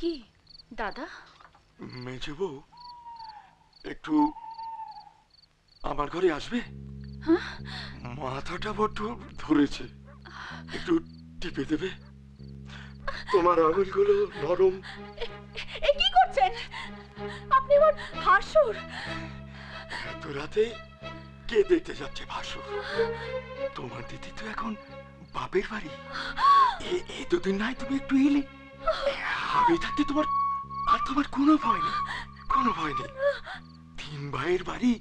কি দাদা? মেজে বউ একটু আমার ঘরে আসবে? মাথাটা বড্ড ধরেছে, একটু টিপে দেবে? তোমার আঙুলগুলো নরম। এ কি করছেন আপনি? আমার ভাসুর এত রাতে কে দেখতে যাচ্ছে ভাসুর? তোমার দিদি তো এখন বাপের বাড়ি। এই দুদিন নাই তুমি একটু এলে, আমি থাকতে তোমার আর তোমার কোনো ভয় নেই, কোনো ভয় নেই। তিন ভাইয়ের বাড়ি,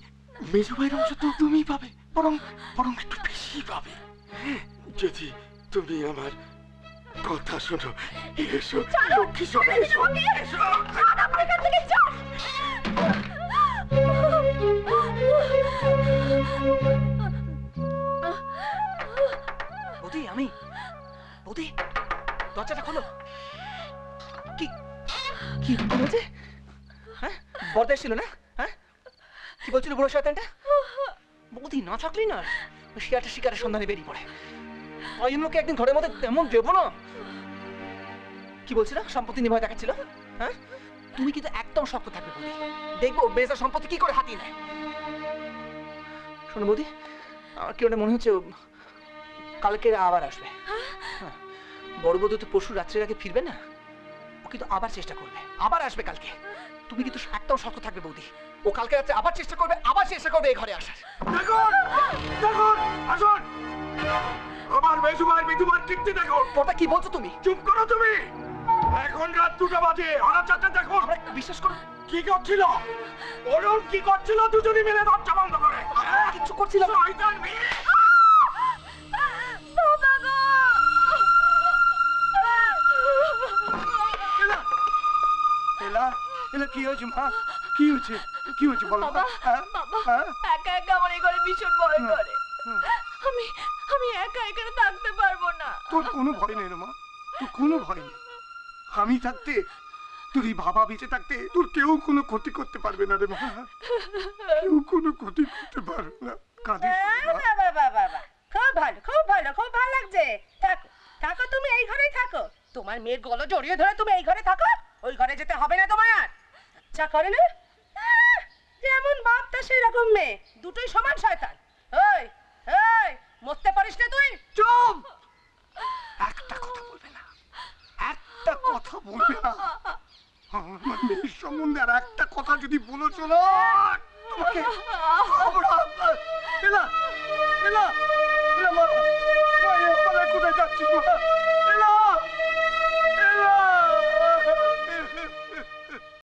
মেজো ভাইয়ের অংশ তো তুমি পাবে, বরং বরং একটু বেশি পাবে যদি তুমি আমার কথা শোনো। এসো লক্ষ্মী শোনো, এসো এসো। বৌদি, আমি বৌদি, দরজাটা খোলো। কি কি বলছে? হ্যাঁ, বর্দা এসেছিল না? হ্যাঁ, কি বলছিল বুড়ো শয়তানটা? বৌদি না থাকলি না শিকারের সন্ধানে বেরিয়ে পড়ে। ওই লোকে একদিন ঘরের মধ্যে তেমন দেবো না। কি বলছিল? সম্পত্তি নিয়ে ভয় দেখাচ্ছিল। হ্যাঁ, তুমি কিন্তু একদম শক্ত থাকবে বৌদি, দেখবো মেয়েটার সম্পত্তি কি করে হাতিয়ে নেয়। শোনো বৌদি, আমার কি ওটা মনে হচ্ছে কালকে আবার আসবে। হ্যাঁ, বড় বৌদি তো পরশু রাত্রির আগে ফিরবে না, ও কিন্তু আবার চেষ্টা করবে, আবার আসবে কালকে। তুমি কিন্তু একদম শক্ত থাকবে বৌদি, ও কালকে রাত্রে আবার চেষ্টা করবে, এই ঘরে আসার। দেখুন দেখুন, আসুন। আমার মেজো ভাই বিধুমার কীর্তি দেখুন। ওটা কি বলছো তুমি? চুপ করো তুমি। এখন রাত 2টা বাজে, হঠাৎ চাচা দেখুন। বিশ্বাস করো, কি করছিল বলুন, কি করছিল দুজনে মিলে দরজা বন্ধ করে? কিচ্ছু করছিল না। শয়তান মেয়ে। এলা এলা, কি হয়েছে মা? কি হয়েছে? কি হয়েছে বলো? বাবা, একা একা আমার এই ঘরে ভীষণ ভয় করে। আমি একা এখানে থাকতে পারবো না। তোর কোনো ভয় নেই রে মা, তোর কোনো ভয় নেই। আমি থাকতে, তোর এই বাবা বেঁচে থাকতে তোর কেউ কোনো ক্ষতি করতে পারবে না রে মা, কেউ কোনো ক্ষতি করতে পারবে না। কাঁদিস না। বাবা, খুব ভালো, খুব ভালো, খুব ভালো লাগছে। থাকো থাকো, তুমি এই ঘরেই থাকো। তোমার মেয়ের গলা জড়িয়ে ধরে তুমি এই ঘরে থাকো, ওই ঘরে যেতে হবে না তোমার। আচ্ছা করে না, যেমন বাপ তা সেই রকম মেয়ে, দুটোই সমান শয়তান। ওই এই, মরতে পারিস না তুই? চুপ! একটা কথা বলবে না, একটা কথা বলবে না। আমার মেয়ের সম্বন্ধে আর একটা কথা যদি বলো, চলো তোমাকে খবর